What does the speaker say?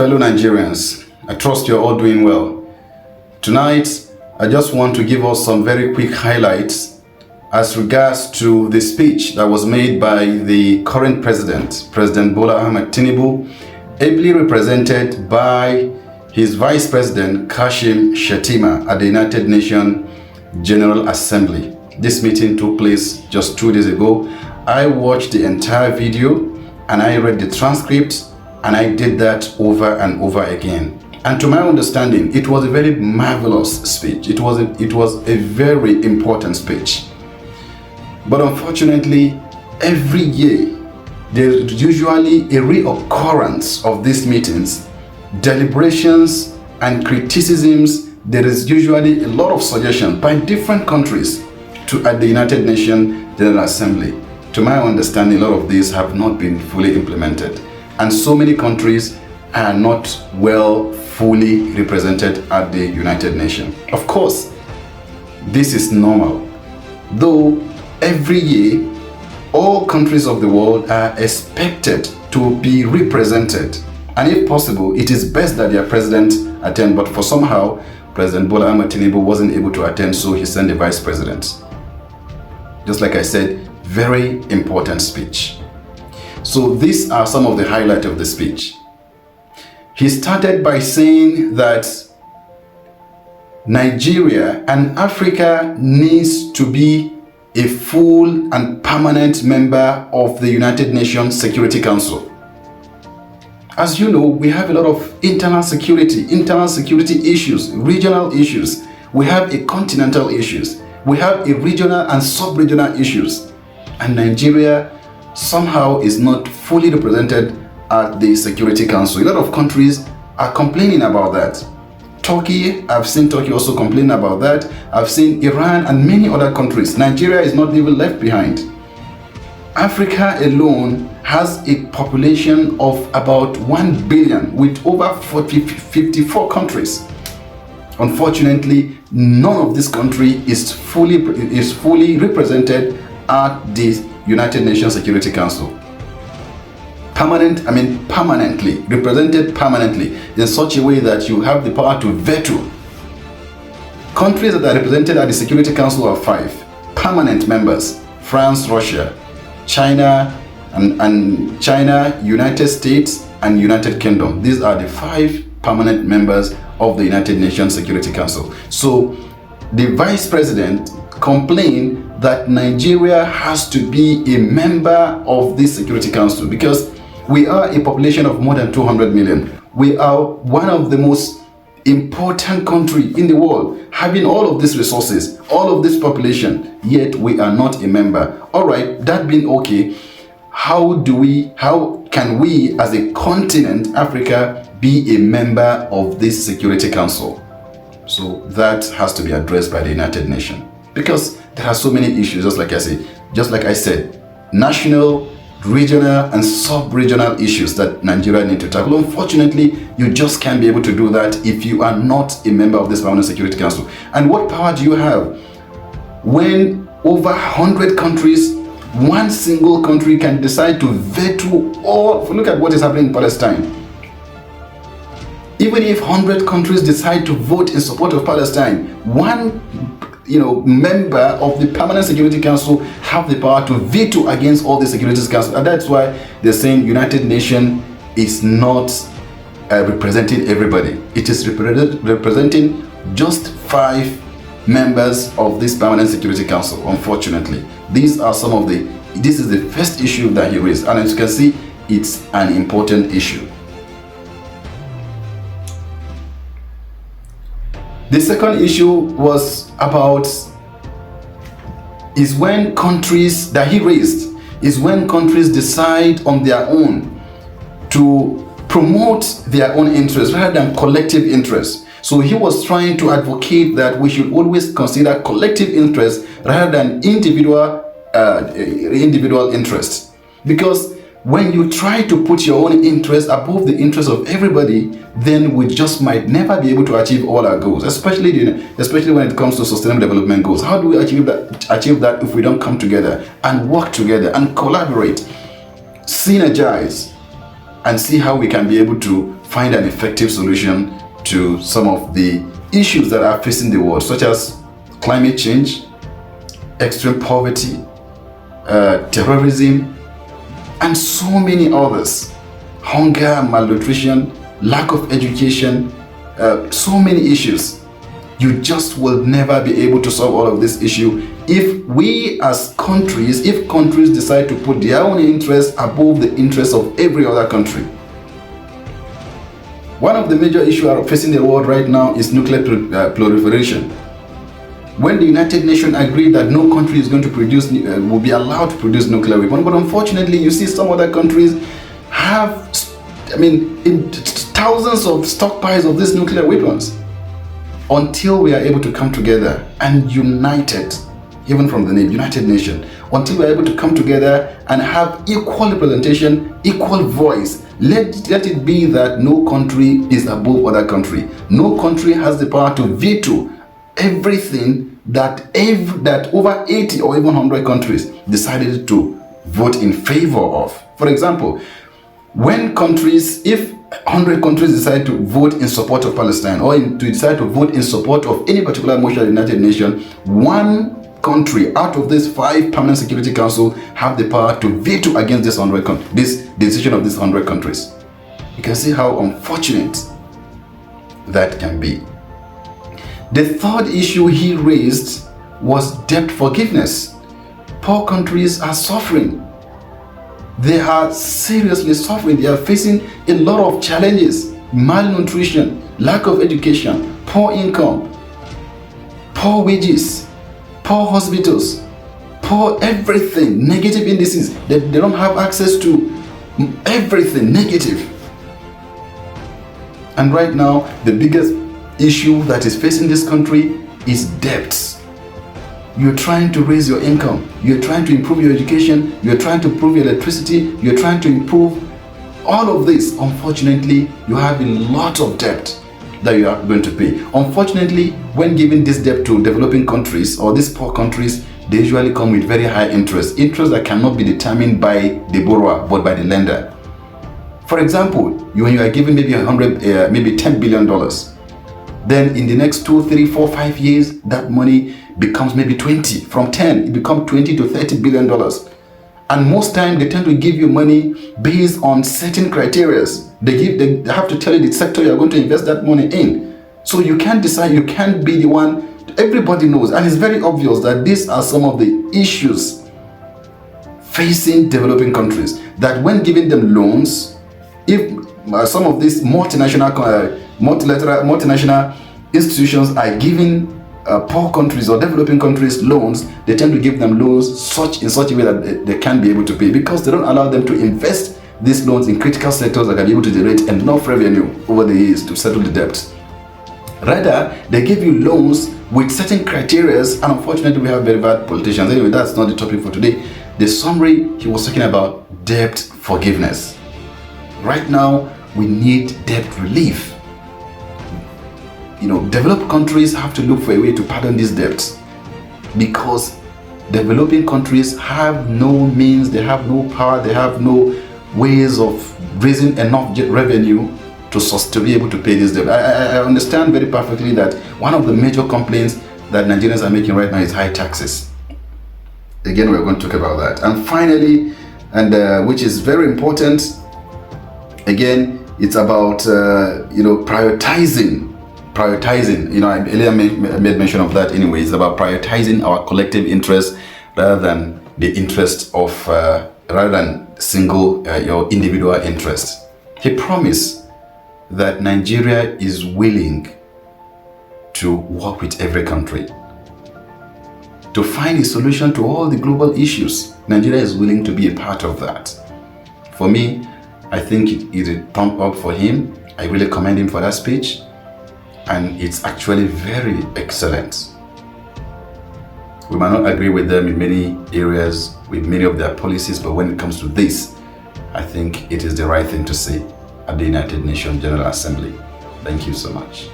Fellow Nigerians, I trust you're all doing well. Tonight, I just want to give us some very quick highlights as regards to the speech that was made by the current president, President Bola Ahmed Tinubu, ably represented by his Vice President Kashim Shettima at the United Nations General Assembly. This meeting took place just 2 days ago. I watched the entire video and I read the transcript, and I did that over and over again. And to my understanding, it was a very marvelous speech. It was a very important speech. But unfortunately, every year, there's usually a reoccurrence of these meetings, deliberations and criticisms. There is usually a lot of suggestions by different countries at the United Nations General Assembly. To my understanding, a lot of these have not been fully implemented. And so many countries are not fully represented at the United Nations. Of course, this is normal. Though every year, all countries of the world are expected to be represented. And if possible, it is best that their president attend. But for somehow, President Bola Ahmed Tinubu wasn't able to attend, so he sent the vice president. Just like I said, very important speech. So these are some of the highlights of the speech. He started by saying that Nigeria and Africa needs to be a full and permanent member of the United Nations Security Council. As you know, we have a lot of internal security issues, regional issues. We have a continental issues. We have a regional and sub-regional issues. And Nigeria somehow is not fully represented at the Security Council. A lot of countries are complaining about that. Turkey, I've seen Turkey also complaining about that. I've seen Iran and many other countries. Nigeria is not even left behind. Africa alone has a population of about 1 billion with over 54 countries. Unfortunately, none of this country is fully represented at the United Nations Security Council. Permanently, represented permanently in such a way that you have the power to veto. Countries that are represented at the Security Council are 5 permanent members: France, Russia, China, and China, United States, and United Kingdom. These are the 5 permanent members of the United Nations Security Council. So the Vice President complained that Nigeria has to be a member of this Security Council because we are a population of more than 200 million. We are one of the most important countries in the world, having all of these resources, all of this population, yet we are not a member. All right, that being okay, how can we as a continent, Africa, be a member of this Security Council? So that has to be addressed by the United Nations because there are so many issues, just like I said, national, regional, and sub-regional issues that Nigeria need to tackle. Unfortunately, you just can't be able to do that if you are not a member of this Permanent Security Council. And what power do you have when over 100 countries, one single country can decide to veto all? Look at what is happening in Palestine. Even if 100 countries decide to vote in support of Palestine, one member of the Permanent Security Council have the power to veto against all the Security Council. And that's why they're saying United Nations is not representing everybody. It is representing just 5 members of this Permanent Security Council, unfortunately. This is the first issue that he raised. And as you can see, it's an important issue. The second issue was when countries decide on their own to promote their own interests rather than collective interests. So he was trying to advocate that we should always consider collective interests rather than individual interests. Because when you try to put your own interest above the interest of everybody, then we just might never be able to achieve all our goals, especially when it comes to sustainable development goals. How do we achieve that if we don't come together and work together and collaborate, synergize, and see how we can be able to find an effective solution to some of the issues that are facing the world, such as climate change, extreme poverty, terrorism, and so many others. Hunger, malnutrition, lack of education, so many issues. You just will never be able to solve all of this issue if we as countries, if countries decide to put their own interests above the interests of every other country. One of the major issues facing the world right now is nuclear proliferation. When the United Nations agreed that no country is going to produce, will be allowed to produce nuclear weapons, but unfortunately you see some other countries have, thousands of stockpiles of these nuclear weapons. Until we are able to come together and united, even from the name United Nations, until we are able to come together and have equal representation, equal voice, let it be that no country is above other country. No country has the power to veto everything that over 80 or even 100 countries decided to vote in favor of. For example, when countries, if 100 countries decide to vote in support of Palestine or to decide to vote in support of any particular motion in the United Nations, one country out of this 5 Permanent Security Council have the power to veto against this decision of these 100 countries. You can see how unfortunate that can be. The third issue he raised was debt forgiveness. Poor countries are suffering. They are seriously suffering. They are facing a lot of challenges: malnutrition, lack of education, poor income, poor wages, poor hospitals, poor everything, negative indices. They don't have access to everything negative. And right now, the biggest issue that is facing this country is debts. You're trying to raise your income, you're trying to improve your education, you're trying to improve your electricity, you're trying to improve all of this. Unfortunately, you have a lot of debt that you are going to pay. Unfortunately, when giving this debt to developing countries or these poor countries, they usually come with very high interest that cannot be determined by the borrower but by the lender. For example, when you are given maybe $10 billion, then in the next 2, 3, 4, 5 years, that money becomes maybe 20. From 10, it becomes 20 to $30 billion. And most times they tend to give you money based on certain criteria. They have to tell you the sector you are going to invest that money in. So you can't decide, you can't be the one. Everybody knows, and it's very obvious that these are some of the issues facing developing countries. That when giving them loans, if some of these multinational institutions are giving poor countries or developing countries loans, they tend to give them loans in such a way that they can't be able to pay, because they don't allow them to invest these loans in critical sectors that can be able to generate enough revenue over the years to settle the debt. Rather, they give you loans with certain criteria, and unfortunately we have very bad politicians. Anyway, that's not the topic for today. The summary, he was talking about debt forgiveness. Right now, we need debt relief. Developed countries have to look for a way to pardon these debts, because developing countries have no means, they have no power, they have no ways of raising enough revenue to be able to pay this debt. I understand very perfectly that one of the major complaints that Nigerians are making right now is high taxes. Again, we're going to talk about that. And finally, which is very important, again, it's about prioritizing. I earlier made mention of that anyway. It's about prioritizing our collective interest rather than the interest of rather than single your individual interest. He promised that Nigeria is willing to work with every country to find a solution to all the global issues. Nigeria is willing to be a part of that. For me, I think it is a thumb up for him. I really commend him for that speech, and it's actually very excellent. We might not agree with them in many areas, with many of their policies, but when it comes to this, I think it is the right thing to say at the United Nations General Assembly. Thank you so much.